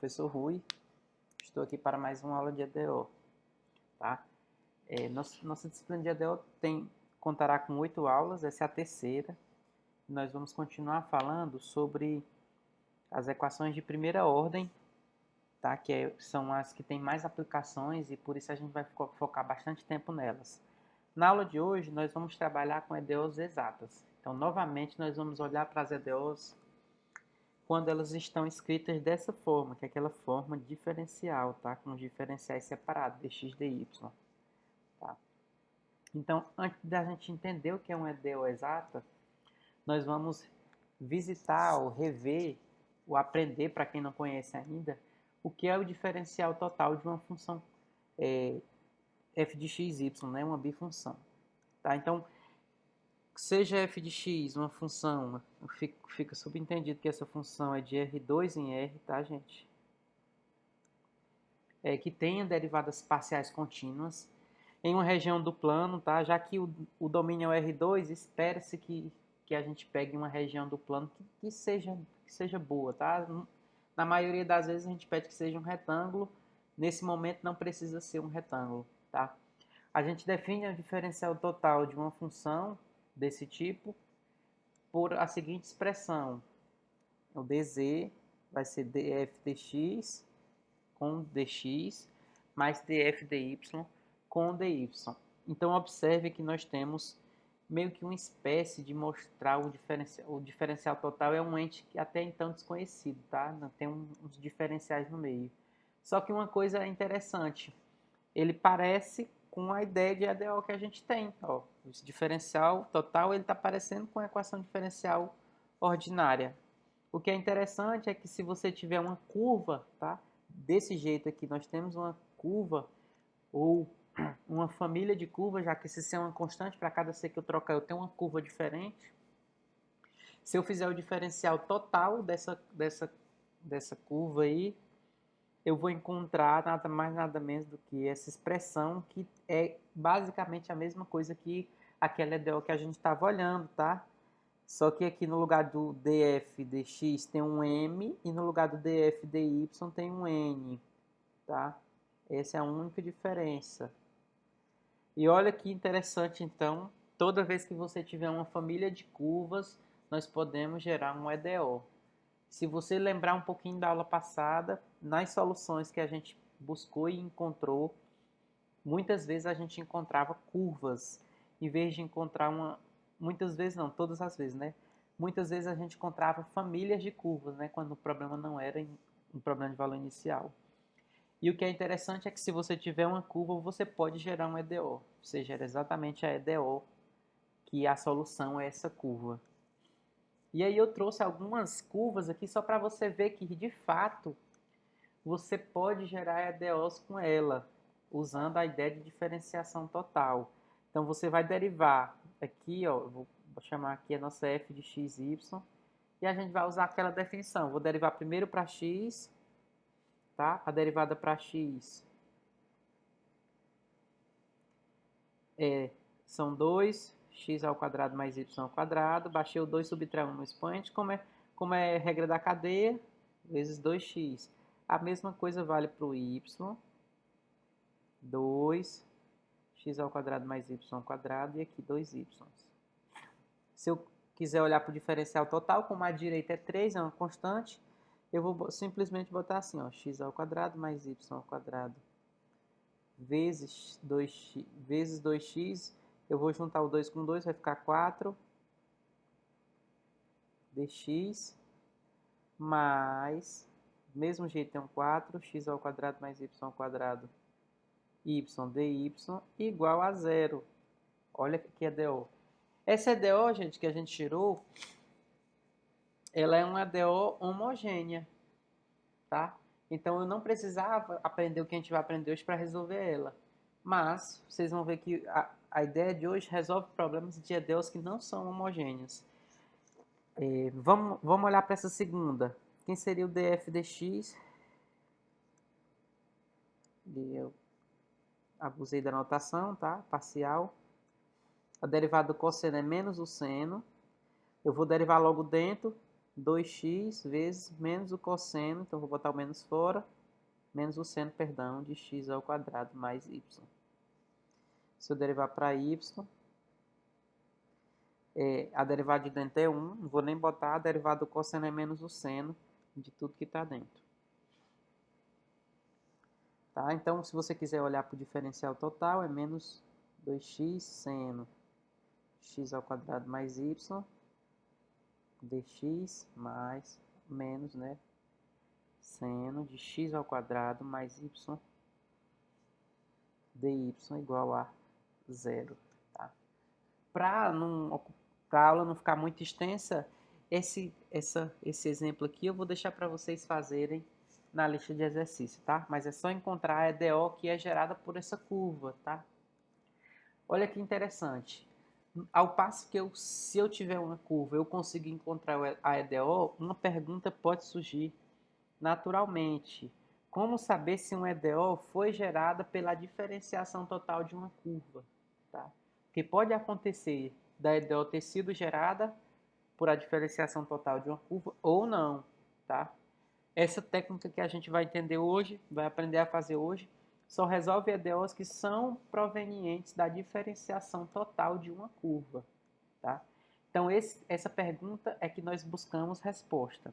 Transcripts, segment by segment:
Professor Rui, estou aqui para mais uma aula de EDO. Tá? Nossa disciplina de EDO contará com 8 aulas, essa é a terceira. Nós vamos continuar falando sobre as equações de primeira ordem, tá? São as que têm mais aplicações e por isso a gente vai focar bastante tempo nelas. Na aula de hoje, nós vamos trabalhar com EDOs exatas. Então, novamente, nós vamos olhar para as EDOs quando elas estão escritas dessa forma, que é aquela forma diferencial, tá? Com os diferenciais separados, dx, dy, tá? Então, antes da gente entender o que é uma EDO exata, nós vamos visitar ou rever, ou aprender, para quem não conhece ainda, o que é o diferencial total de uma função f de x, y, né? Uma bifunção. Tá? Então, seja f de x uma função, fica subentendido que essa função é de R2 em R, tá, gente? Que tenha derivadas parciais contínuas em uma região do plano, tá? Já que o domínio é o R2, espera-se que a gente pegue uma região do plano que seja boa, tá? Na maioria das vezes a gente pede que seja um retângulo, nesse momento não precisa ser um retângulo, tá? A gente define o diferencial total de uma função desse tipo por a seguinte expressão: o dz vai ser df dx com dx mais df dy com dy. Então, observe que nós temos meio que uma espécie de mostrar o diferencial total é um ente que até então desconhecido, tá? Tem uns diferenciais no meio. Só que uma coisa interessante, ele parece com a ideia de EDO que a gente tem. Ó, esse diferencial total ele está parecendo com a equação diferencial ordinária. O que é interessante é que se você tiver uma curva, tá? Desse jeito aqui, nós temos uma curva ou uma família de curvas, já que se C é uma constante, para cada C que eu trocar eu tenho uma curva diferente. Se eu fizer o diferencial total dessa curva aí, eu vou encontrar nada mais nada menos do que essa expressão, que é basicamente a mesma coisa que aquela EDO que a gente estava olhando, tá? Só que aqui no lugar do df dx tem um m e no lugar do df dy tem um n, tá? Essa é a única diferença. E olha que interessante, então, toda vez que você tiver uma família de curvas, nós podemos gerar um EDO. Se você lembrar um pouquinho da aula passada, nas soluções que a gente buscou e encontrou, muitas vezes a gente encontrava curvas, em vez de encontrar muitas vezes não, todas as vezes, né? Muitas vezes a gente encontrava famílias de curvas, né? Quando o problema não era um problema de valor inicial. E o que é interessante é que se você tiver uma curva, você pode gerar um EDO. Você gera exatamente a EDO, que a solução é essa curva. E aí eu trouxe algumas curvas aqui só para você ver que, de fato, você pode gerar EDOs com ela, usando a ideia de diferenciação total. Então, você vai derivar aqui, ó, vou chamar aqui a nossa f de x, y, e a gente vai usar aquela definição. Vou derivar primeiro para x, tá? A derivada para x são 2x ao quadrado mais y ao quadrado. Baixei o 2, subtrai 1 no expoente. Como é regra da cadeia, vezes 2x. A mesma coisa vale para o y. 2x ao quadrado mais y ao quadrado. E aqui 2y. Se eu quiser olhar para o diferencial total, como a direita é 3, é uma constante, eu vou simplesmente botar assim, ó, x ao quadrado mais y ao quadrado vezes 2x, eu vou juntar o 2 com 2, vai ficar 4 dx mais, do mesmo jeito tem um 4, x ao quadrado mais y ao quadrado, y dy igual a 0. Olha que EDO. Essa EDO, gente, que a gente tirou, ela é uma EDO homogênea, tá? Então, eu não precisava aprender o que a gente vai aprender hoje para resolver ela. Mas, vocês vão ver que a ideia de hoje resolve problemas de EDOs que não são homogêneos. Vamos olhar para essa segunda. Quem seria o df dx? Eu abusei da notação, tá? Parcial. A derivada do cosseno é menos o seno. Eu vou derivar logo dentro. 2x vezes menos o cosseno, então vou botar o menos fora, menos o seno, perdão, de x ao quadrado mais y. Se eu derivar para y, a derivada de dentro é 1, não vou nem botar, a derivada do cosseno é menos o seno de tudo que está dentro. Tá? Então, se você quiser olhar para o diferencial total, é menos 2x seno x ao quadrado mais y, dx mais menos, né, seno de x ao quadrado mais y dy igual a 0. Tá? Para a aula não ficar muito extensa, esse exemplo aqui eu vou deixar para vocês fazerem na lista de exercício, tá? Mas é só encontrar a EDO que é gerada por essa curva, tá? Olha que interessante. Ao passo que se eu tiver uma curva, eu consigo encontrar a EDO, uma pergunta pode surgir naturalmente. Como saber se um EDO foi gerada pela diferenciação total de uma curva? Tá? Porque pode acontecer da EDO ter sido gerada por a diferenciação total de uma curva ou não. Tá? Essa técnica que a gente vai entender hoje, vai aprender a fazer hoje, só resolve EDOs que são provenientes da diferenciação total de uma curva. Tá? Então, essa pergunta é que nós buscamos resposta.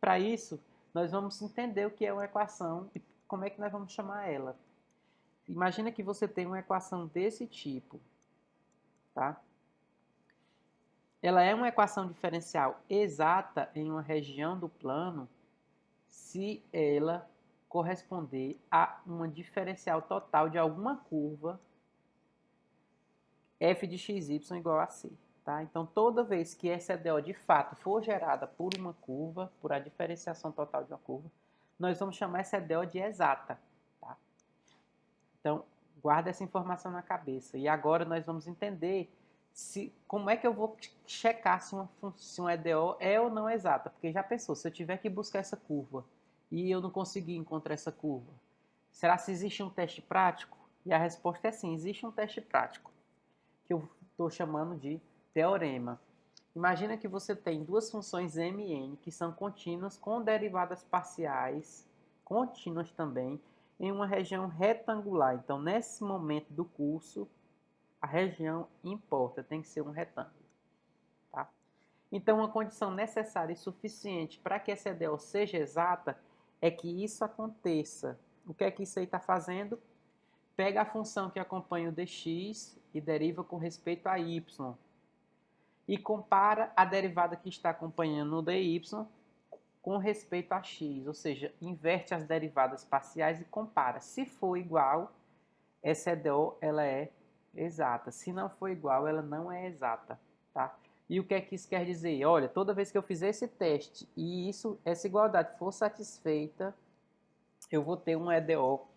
Para isso, nós vamos entender o que é uma equação e como é que nós vamos chamar ela. Imagina que você tem uma equação desse tipo. Tá? Ela é uma equação diferencial exata em uma região do plano se ela corresponder a uma diferencial total de alguma curva f de xy igual a c. Tá? Então, toda vez que essa EDO de fato for gerada por uma curva, por a diferenciação total de uma curva, nós vamos chamar essa EDO de exata. Tá? Então, guarda essa informação na cabeça. E agora nós vamos entender como é que eu vou checar se uma EDO é ou não exata. Porque já pensou, se eu tiver que buscar essa curva e eu não conseguir encontrar essa curva, será que existe um teste prático? E a resposta é sim, existe um teste prático, que eu estou chamando de teorema. Imagina que você tem duas funções m e n que são contínuas com derivadas parciais, contínuas também, em uma região retangular. Então, nesse momento do curso, a região importa, tem que ser um retângulo. Tá? Então, uma condição necessária e suficiente para que essa EDO seja exata é que isso aconteça. O que é que isso aí está fazendo? Pega a função que acompanha o dx e deriva com respeito a y. E compara a derivada que está acompanhando o dy com respeito a x. Ou seja, inverte as derivadas parciais e compara. Se for igual, essa EDO ela é exata. Se não for igual, ela não é exata. Tá? E o que é que isso quer dizer? Olha, toda vez que eu fizer esse teste e essa igualdade for satisfeita, eu vou ter uma EDO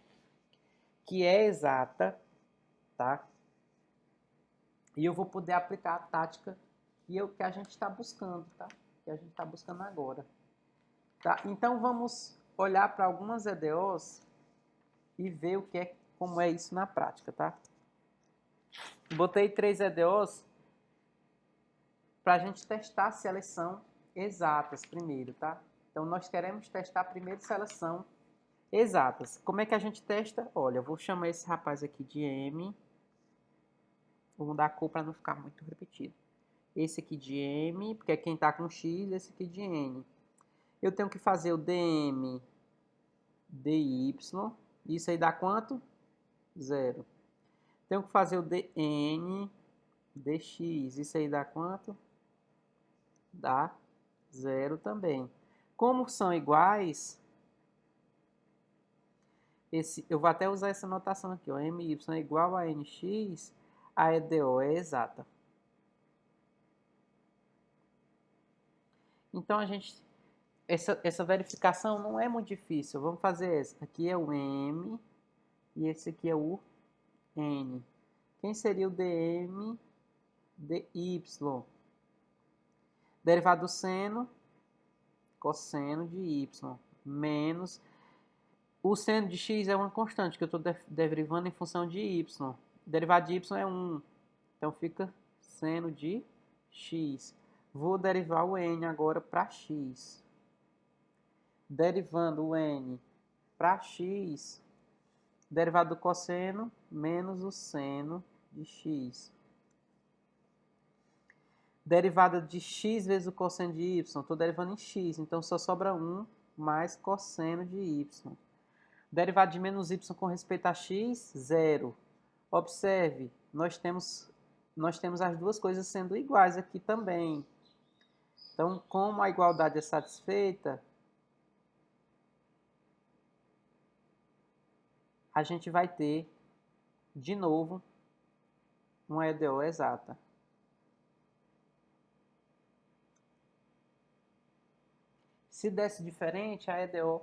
que é exata, tá? E eu vou poder aplicar a tática que a gente está buscando, tá? Que a gente está buscando agora. Tá? Então, vamos olhar para algumas EDOs e ver como é isso na prática, tá? Botei 3 EDOs para a gente testar se elas são exatas primeiro, tá? Então, nós queremos testar primeiro se elas são exatas. Como é que a gente testa? Olha, eu vou chamar esse rapaz aqui de M. Vou mudar a cor para não ficar muito repetido. Esse aqui de M, porque é quem está com X, esse aqui de N. Eu tenho que fazer o dm dy. Isso aí dá quanto? 0. Tenho que fazer o dn dx. Isso aí dá quanto? Dá 0 também. Como são iguais, eu vou até usar essa notação aqui, ó, my é igual a nx, a EDO é exata. Então, essa verificação não é muito difícil. Vamos fazer essa. Aqui é o m e esse aqui é o n. Quem seria o dm dy? Derivado do seno, cosseno de y, menos... O seno de x é uma constante, que eu estou derivando em função de y. O derivado de y é 1. Então, fica seno de x. Vou derivar o n agora para x. Derivando o n para x, derivado do cosseno menos o seno de x. Derivada de x vezes o cosseno de y, estou derivando em x, então só sobra 1 mais cosseno de y. Derivada de menos y com respeito a x, 0. Observe, nós temos as duas coisas sendo iguais aqui também. Então, como a igualdade é satisfeita, a gente vai ter, de novo, uma EDO exata. Se desse diferente, a EDO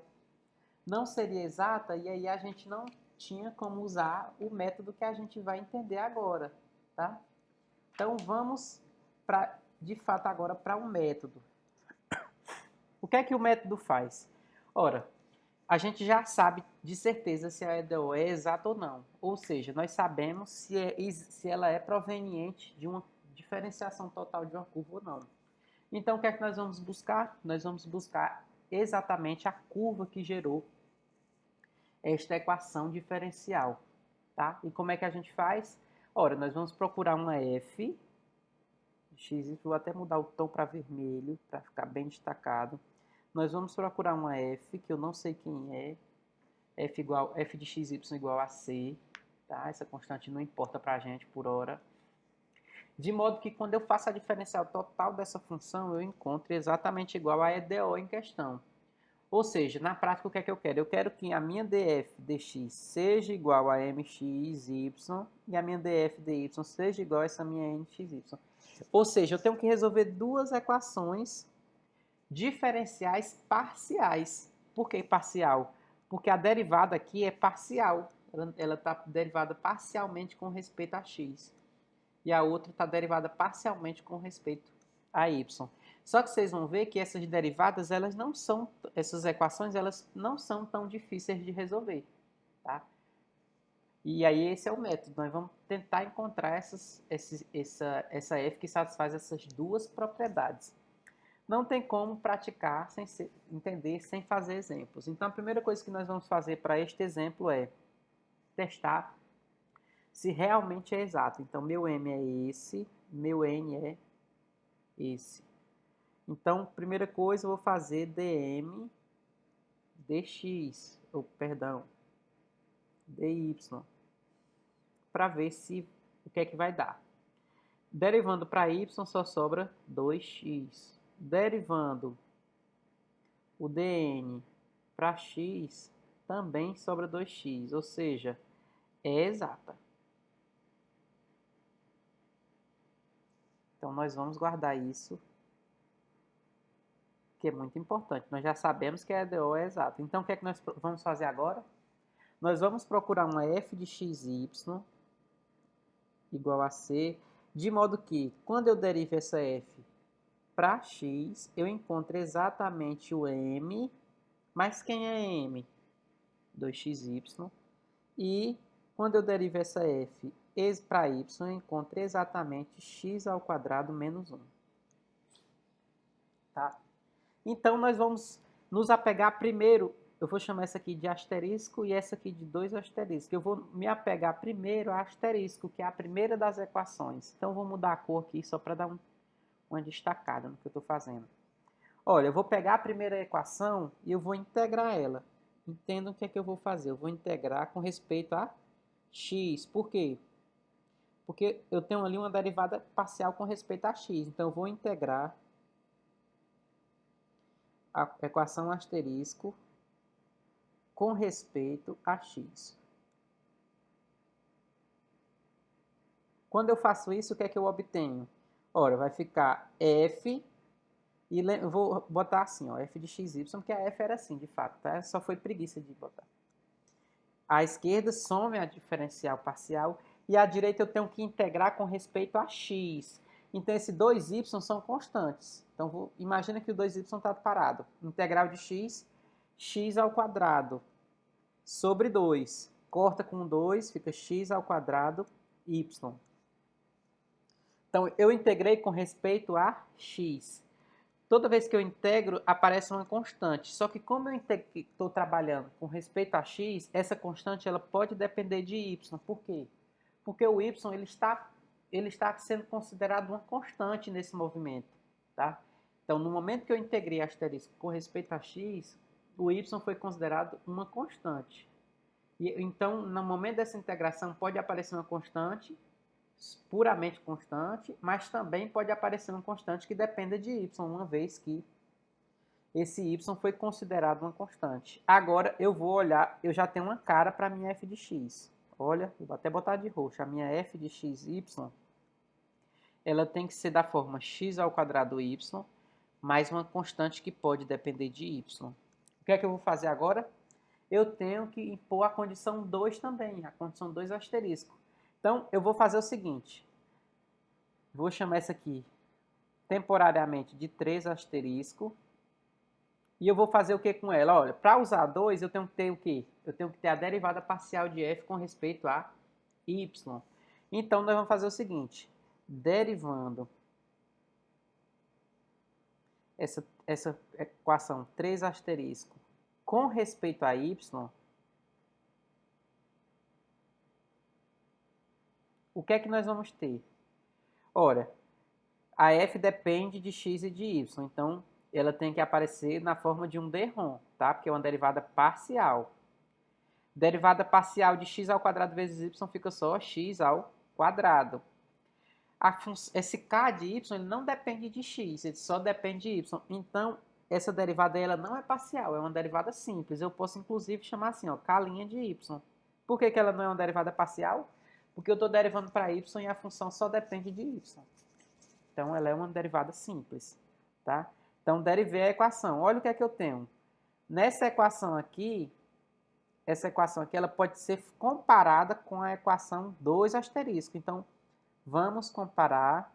não seria exata e aí a gente não tinha como usar o método que a gente vai entender agora, tá? Então, vamos, de fato, agora para um método. O que é que o método faz? Ora, a gente já sabe de certeza se a EDO é exata ou não. Ou seja, nós sabemos se ela é proveniente de uma diferenciação total de uma curva ou não. Então, o que é que nós vamos buscar? Nós vamos buscar exatamente a curva que gerou esta equação diferencial, tá? E como é que a gente faz? Ora, nós vamos procurar uma f, x, vou até mudar o tom para vermelho, para ficar bem destacado. Nós vamos procurar uma f, que eu não sei quem é, f de xy igual a c, tá? Essa constante não importa para a gente por hora. De modo que quando eu faço a diferencial total dessa função, eu encontro exatamente igual a EDO em questão. Ou seja, na prática, o que é que eu quero? Eu quero que a minha df dx seja igual a mxy e a minha df dy seja igual a essa minha nxy. Ou seja, eu tenho que resolver duas equações diferenciais parciais. Por que parcial? Porque a derivada aqui é parcial. Ela está derivada parcialmente com respeito a x. E a outra está derivada parcialmente com respeito a y. Só que vocês vão ver que essas derivadas, essas equações, elas não são tão difíceis de resolver, tá? E aí esse é o método. Nós vamos tentar encontrar essa f que satisfaz essas duas propriedades. Não tem como praticar sem entender, sem fazer exemplos. Então, a primeira coisa que nós vamos fazer para este exemplo é testar se realmente é exato. Então, meu m é esse, meu n é esse. Então, primeira coisa, eu vou fazer dm dx, dy, para ver o que é que vai dar. Derivando para y, só sobra 2x. Derivando o dn para x, também sobra 2x, ou seja, é exata. Então, nós vamos guardar isso, que é muito importante. Nós já sabemos que a EDO é exata. Então, o que é que nós vamos fazer agora? Nós vamos procurar uma f de xy igual a c, de modo que, quando eu derivo essa f para x, eu encontro exatamente o m, mas quem é m? 2xy. E, quando eu derivo essa f para y, eu encontro exatamente x ao quadrado menos 1. Tá? Então, nós vamos nos apegar primeiro, eu vou chamar essa aqui de asterisco e essa aqui de 2 asteriscos. Eu vou me apegar primeiro a asterisco, que é a primeira das equações. Então, eu vou mudar a cor aqui só para dar uma destacada no que eu estou fazendo. Olha, eu vou pegar a primeira equação e eu vou integrar ela. Entendam o que é que eu vou fazer. Eu vou integrar com respeito a x. Por quê? Porque eu tenho ali uma derivada parcial com respeito a x. Então, eu vou integrar a equação asterisco com respeito a x. Quando eu faço isso, o que é que eu obtenho? Ora, vai ficar f, e eu vou botar assim, ó, f de xy, porque a f era assim, de fato, tá? Só foi preguiça de botar. À esquerda, some a diferencial parcial, e à direita eu tenho que integrar com respeito a x. Então, esses 2y são constantes. Então, imagina que o 2y está parado. Integral de x, x ao quadrado, sobre 2. Corta com 2, fica x ao quadrado, y. Então, eu integrei com respeito a x. Toda vez que eu integro, aparece uma constante. Só que como eu estou trabalhando com respeito a x, essa constante ela pode depender de y. Por quê? Porque o y ele está sendo considerado uma constante nesse movimento. Tá? Então, no momento que eu integrei asterisco com respeito a x, o y foi considerado uma constante. Então, no momento dessa integração, pode aparecer uma constante, puramente constante, mas também pode aparecer uma constante que dependa de y, uma vez que esse y foi considerado uma constante. Agora eu vou olhar, eu já tenho uma cara para a minha f de x. Olha, vou até botar de roxo, a minha f de x, y, ela tem que ser da forma x ao quadrado y, mais uma constante que pode depender de y. O que é que eu vou fazer agora? Eu tenho que impor a condição 2 também, a condição 2 asterisco. Então, eu vou fazer o seguinte. Vou chamar essa aqui temporariamente de 3 asterisco. E eu vou fazer o que com ela? Olha, para usar 2, eu tenho que ter o quê? Eu tenho que ter a derivada parcial de f com respeito a y. Então, nós vamos fazer o seguinte. Derivando essa equação 3 asterisco com respeito a y, o que é que nós vamos ter? Ora, a f depende de x e de y, então ela tem que aparecer na forma de um derrom, tá? Porque é uma derivada parcial. Derivada parcial de x ao quadrado vezes y fica só x ao quadrado. Esse k de y ele não depende de x, ele só depende de y. Então, essa derivada ela não é parcial, é uma derivada simples. Eu posso, inclusive, chamar assim, ó, k' de y. Por que ela não é uma derivada parcial? Porque eu estou derivando para y e a função só depende de y. Então, ela é uma derivada simples, tá? Então, derivei a equação. Olha o que é que eu tenho. Nessa equação aqui, essa equação aqui, ela pode ser comparada com a equação 2 asterisco. Então, vamos comparar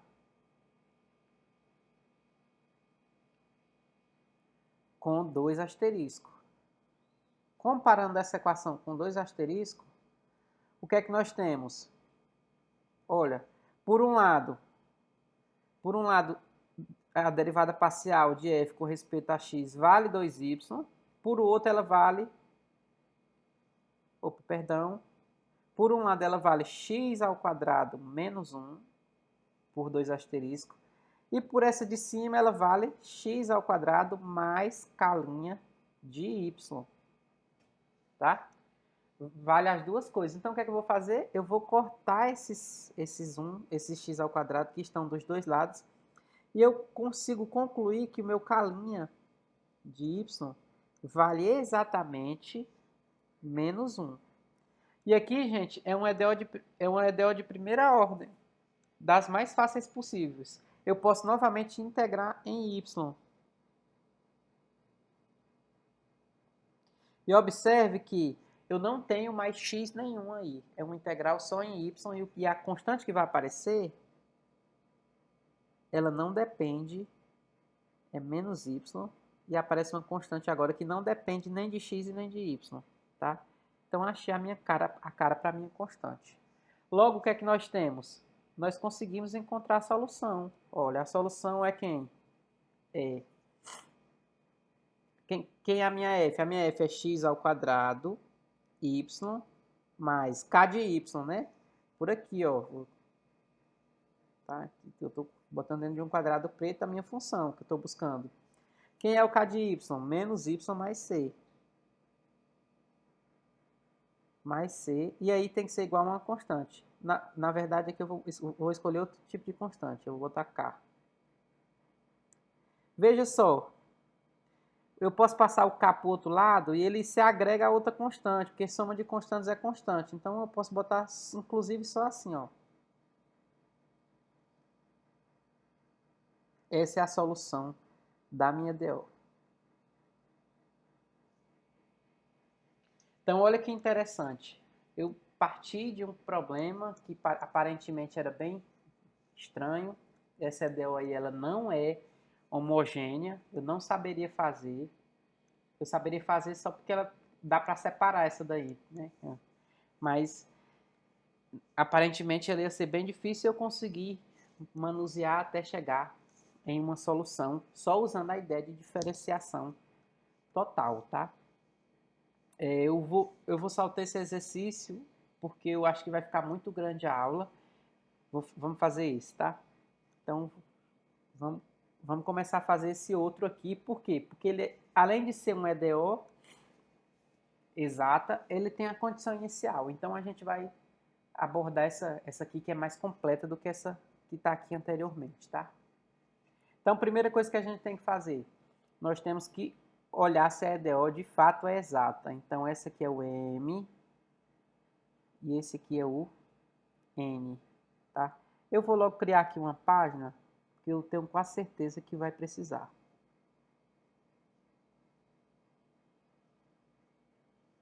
com 2 asterisco. Comparando essa equação com 2 asterisco, o que é que nós temos? Olha, por um lado, a derivada parcial de f com respeito a x vale 2y, por outro ela vale, por um lado ela vale x ao quadrado menos 1, por 2 asterisco, e por essa de cima ela vale x ao quadrado mais k' de y, tá? Vale as duas coisas. Então, o que é que eu vou fazer? Eu vou cortar esses x ao quadrado que estão dos dois lados. E eu consigo concluir que o meu k' de y vale exatamente menos 1. E aqui, gente, é um EDO de primeira ordem, das mais fáceis possíveis. Eu posso novamente integrar em y. E observe que eu não tenho mais x nenhum aí. É uma integral só em y e a constante que vai aparecer, ela não depende, é menos y, e aparece uma constante agora que não depende nem de x e nem de y, tá? Então, achei a cara para a minha constante. Logo, o que é que nós temos? Nós conseguimos encontrar a solução. Olha, a solução é quem? Quem é a minha f? A minha f é x ao quadrado, y, mais k de y, né? Por aqui, ó. Tá? Eu estou botando dentro de um quadrado preto a minha função que eu estou buscando. Quem é o k de y? Menos y mais c. Mais c. E aí tem que ser igual a uma constante. Na verdade, aqui eu vou escolher outro tipo de constante. Eu vou botar k. Veja só. Eu posso passar o k para o outro lado e ele se agrega a outra constante, porque soma de constantes é constante. Então, eu posso botar, inclusive, só assim, ó. Essa é a solução da minha DO. Então, olha que interessante. Eu parti de um problema que aparentemente era bem estranho. Essa DO aí, ela não é homogênea. Eu não saberia fazer. Eu saberia fazer só porque ela dá para separar essa daí, né? Mas aparentemente ela ia ser bem difícil eu conseguir manusear até chegar em uma solução, só usando a ideia de diferenciação total, tá? Eu vou saltar esse exercício porque eu acho que vai ficar muito grande a aula. Vamos fazer isso, tá? Então, vamos, vamos começar a fazer esse outro aqui. Por quê? Porque ele, além de ser um EDO exata, ele tem a condição inicial. Então, a gente vai abordar essa aqui que é mais completa do que essa que está aqui anteriormente, tá? Então, primeira coisa que a gente tem que fazer, nós temos que olhar se a EDO de fato é exata. Então, essa aqui é o M e esse aqui é o N, tá? Eu vou logo criar aqui uma página que eu tenho quase certeza que vai precisar.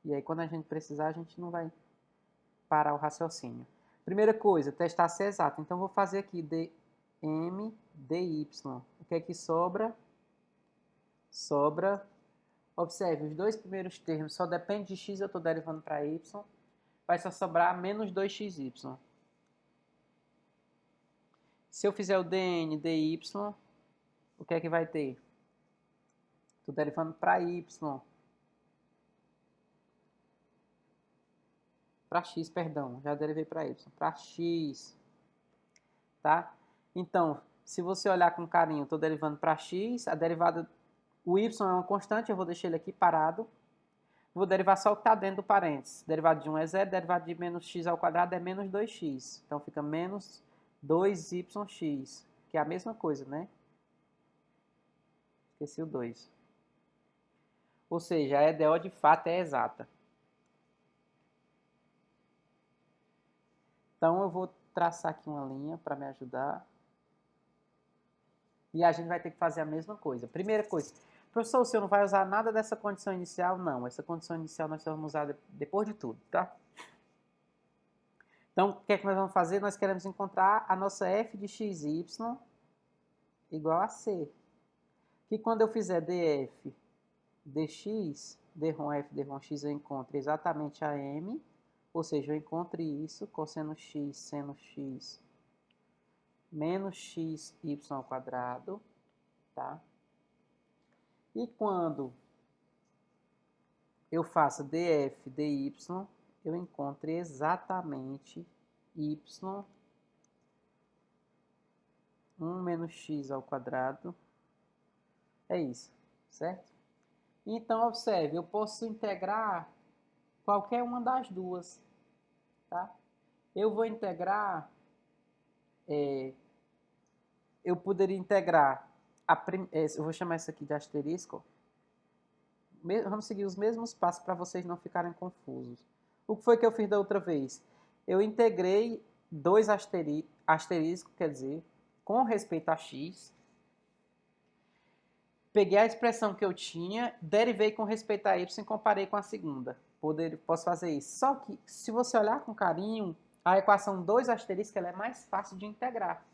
E aí, quando a gente precisar, a gente não vai parar o raciocínio. Primeira coisa, testar se é exato. Então, vou fazer aqui dm, dy. O que é que sobra? Sobra, observe, os dois primeiros termos só depende de x, eu estou derivando para y. Vai só sobrar menos 2xy. Se eu fizer o dn, dy, o que é que vai ter? Estou derivando para y. Para x, perdão, já derivei para y. Para x, tá? Então, se você olhar com carinho, estou derivando para x, a derivada, o y é uma constante, eu vou deixar ele aqui parado. Vou derivar só o que está dentro do parênteses. Derivado de 1 é zero, derivado de menos x ao quadrado é menos 2x. Então, fica menos 2yx, que é a mesma coisa, né? Esqueci o 2. Ou seja, a EDO de fato é exata. Então, eu vou traçar aqui uma linha para me ajudar. E a gente vai ter que fazer a mesma coisa. Primeira coisa, professor, você não vai usar nada dessa condição inicial? Não, essa condição inicial nós vamos usar depois de tudo, tá? Então, o que é que nós vamos fazer? Nós queremos encontrar a nossa f de xy igual a c. Que quando eu fizer df dx, drom f, drom x, eu encontro exatamente a m, ou seja, eu encontro isso, cosseno x, seno x, menos xy ao quadrado, tá? E quando eu faço df dy, eu encontro exatamente y 1 menos x ao quadrado. É isso, certo? Então, observe, eu posso integrar qualquer uma das duas, tá? Eu vou integrar, eu poderia integrar, eu vou chamar isso aqui de asterisco, vamos seguir os mesmos passos para vocês não ficarem confusos. O que foi que eu fiz da outra vez? Eu integrei dois asteriscos, quer dizer, com respeito a x, peguei a expressão que eu tinha, derivei com respeito a y e comparei com a segunda. Posso fazer isso. Só que, se você olhar com carinho, a equação 2 asterisco ela é mais fácil de integrar.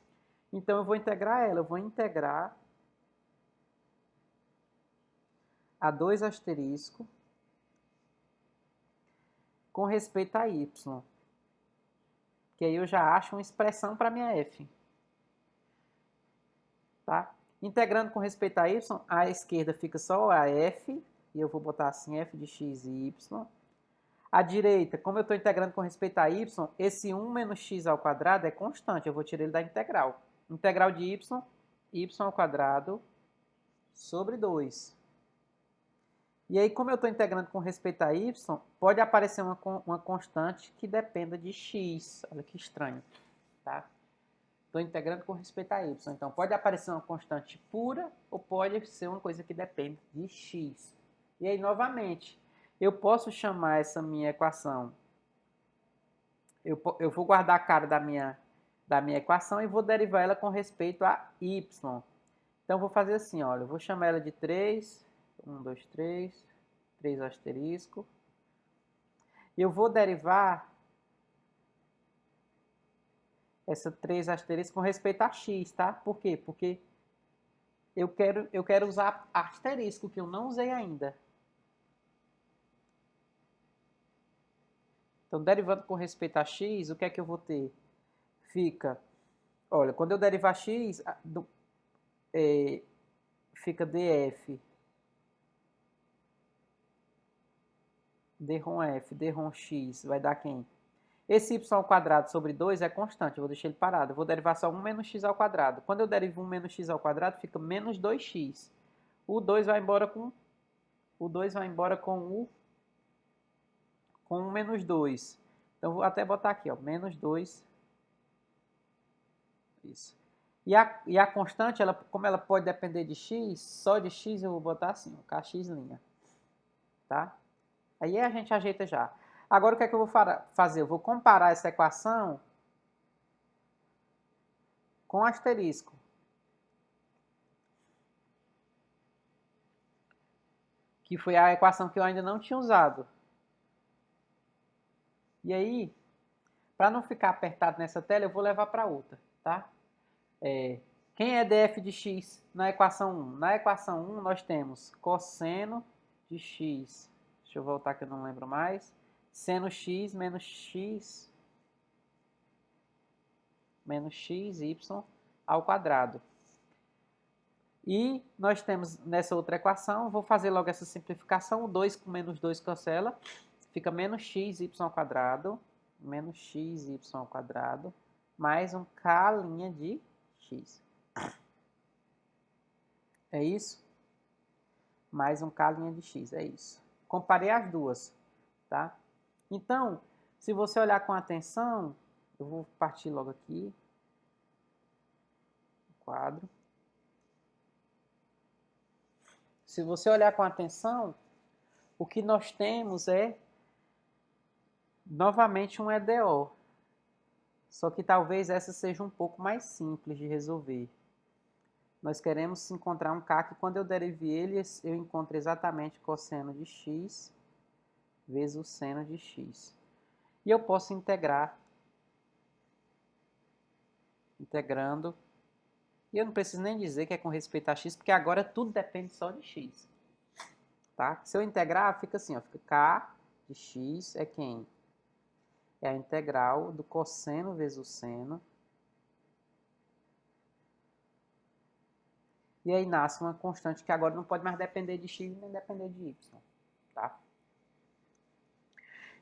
Então, eu vou integrar ela. Eu vou integrar a 2 asterisco com respeito a y. Que aí eu já acho uma expressão para minha f. Tá? Integrando com respeito a y, à esquerda fica só a f, e eu vou botar assim, f de x e y. À direita, como eu estou integrando com respeito a y, esse 1 menos x ao quadrado é constante, eu vou tirar ele da integral. Integral de y ao quadrado sobre 2. E aí, como eu estou integrando com respeito a y, pode aparecer uma constante que dependa de x. Olha que estranho, tá? Estou integrando com respeito a y. Então, pode aparecer uma constante pura ou pode ser uma coisa que depende de x. E aí, novamente, eu posso chamar essa minha equação. Eu vou guardar a cara da minha equação e vou derivar ela com respeito a y. Então, vou fazer assim, olha, eu vou chamar ela de 3, 1, 2, 3 asterisco. E eu vou derivar essa 3 asterisco com respeito a x, tá? Por quê? Porque eu quero usar asterisco, que eu não usei ainda. Então, derivando com respeito a x, o que é que eu vou ter? Fica, olha, quando eu derivar x, fica df d x vai dar quem? Esse y ao quadrado sobre 2 é constante, eu vou deixar ele parado. Eu vou derivar só 1 menos x ao quadrado. Quando eu derivo 1 menos x ao quadrado, fica menos 2x. O 2 vai embora com com 1 menos 2. Então, vou até botar aqui, ó, menos 2. Isso. E a constante, como ela pode depender de x, só de x eu vou botar assim, ó, kx'. Tá? Aí a gente ajeita já. Agora o que é que eu vou fazer? Eu vou comparar essa equação com asterisco. Que foi a equação que eu ainda não tinha usado. E aí, para não ficar apertado nessa tela, eu vou levar para outra, tá? Quem é df de x na equação 1? Na equação 1 nós temos cosseno de x. Deixa eu voltar que eu não lembro mais. Seno x menos x y ao quadrado. E nós temos nessa outra equação, vou fazer logo essa simplificação, o 2 com menos 2 cancela, fica menos xy ao quadrado, mais um k' de x. É isso? Mais um k' de x, é isso. Comparei as duas, tá? Então, se você olhar com atenção, eu vou partir logo aqui, quadro. Se você olhar com atenção, o que nós temos é, novamente, um EDO. Só que talvez essa seja um pouco mais simples de resolver. Nós queremos encontrar um K que, quando eu derive ele, eu encontro exatamente cosseno de x vezes o seno de x. E eu posso integrar, integrando. E eu não preciso nem dizer que é com respeito a x, porque agora tudo depende só de x. Tá? Se eu integrar, fica assim, ó, fica k de x é quem? É a integral do cosseno vezes o seno. E aí nasce uma constante que agora não pode mais depender de x nem depender de y. Tá?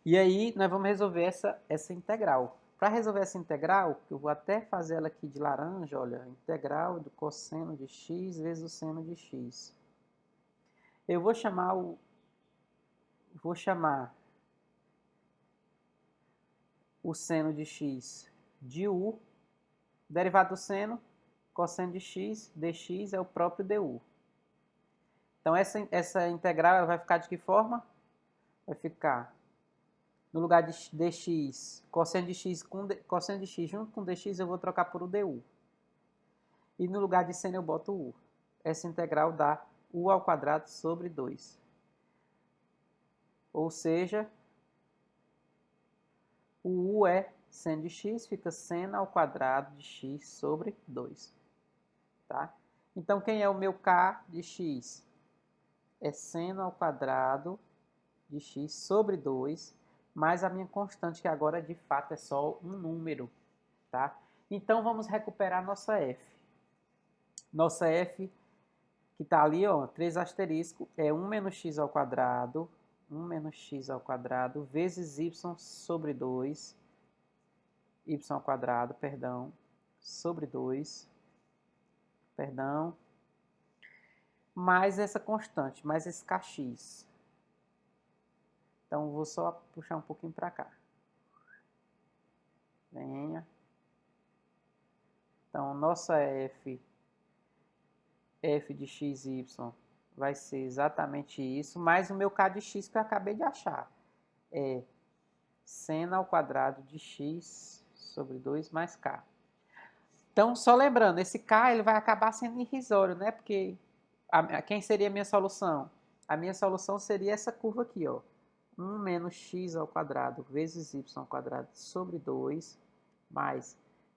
E aí nós vamos resolver essa integral. Para resolver essa integral, eu vou até fazer ela aqui de laranja, olha, integral do cosseno de x vezes o seno de x. Eu vou chamar o seno de x de u, derivado do seno, cosseno de x, dx é o próprio du. Então, essa integral ela vai ficar de que forma? Vai ficar, no lugar de dx, cosseno de x junto com dx, eu vou trocar por o du. E no lugar de seno eu boto u. Essa integral dá u ao quadrado sobre 2. Ou seja, o u é seno de x, fica seno ao quadrado de x sobre 2. Tá? Então, quem é o meu k de x? É seno ao quadrado de x sobre 2, mais a minha constante, que agora de fato é só um número. Tá? Então, vamos recuperar nossa f. Nossa f, que está ali, ó, 3 asterisco, é 1 menos x ao quadrado, vezes y sobre 2, y ao quadrado, sobre 2, mais essa constante, mais esse kx. Então, vou só puxar um pouquinho para cá. Venha. Então, nossa f de xy vai ser exatamente isso, mais o meu k de x que eu acabei de achar. É seno ao quadrado de x sobre 2 mais k. Então, só lembrando, esse k ele vai acabar sendo irrisório, né? Porque quem seria a minha solução? A minha solução seria essa curva aqui, ó. 1 menos x ao quadrado vezes y ao quadrado sobre 2 mais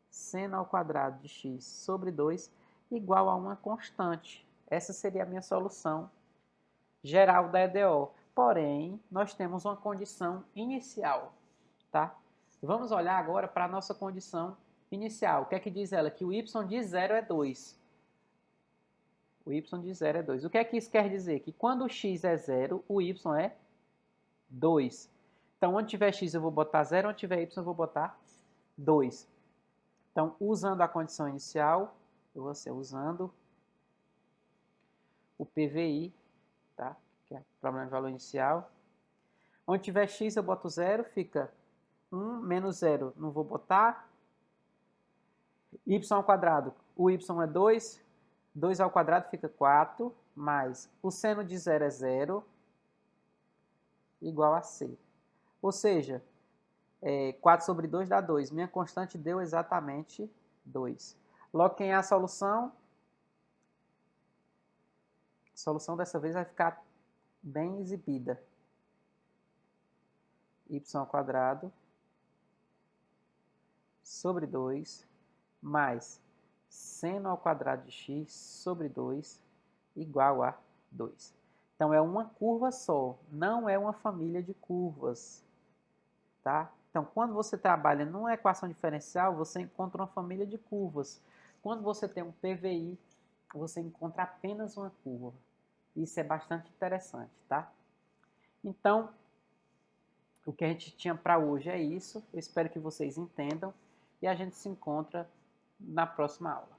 seno ao quadrado de x sobre 2 igual a uma constante. Essa seria a minha solução geral da EDO. Porém, nós temos uma condição inicial, tá? Vamos olhar agora para a nossa condição inicial. O que é que diz ela? Que o y de 0 é 2. O y de 0 é 2. O que é que isso quer dizer? Que quando o x é 0, o y é 2. Então, onde tiver x eu vou botar 0, onde tiver y eu vou botar 2. Então, usando a condição inicial, eu vou ser usando o PVI, tá? Que é o problema de valor inicial. Onde tiver x eu boto 0, fica 1 menos 0, não vou botar. Y ao quadrado, o y é 2, 2 ao quadrado fica 4, mais o seno de 0 é 0, igual a c. Ou seja, 4 sobre 2 dá 2. Minha constante deu exatamente 2. Logo, quem é a solução? A solução dessa vez vai ficar bem exibida. Y ao quadrado sobre 2 mais seno ao quadrado de x sobre 2 igual a 2. Então, é uma curva só, não é uma família de curvas, tá? Então, quando você trabalha numa equação diferencial, você encontra uma família de curvas. Quando você tem um PVI, você encontra apenas uma curva. Isso é bastante interessante, tá? Então, o que a gente tinha para hoje é isso. Eu espero que vocês entendam e a gente se encontra na próxima aula.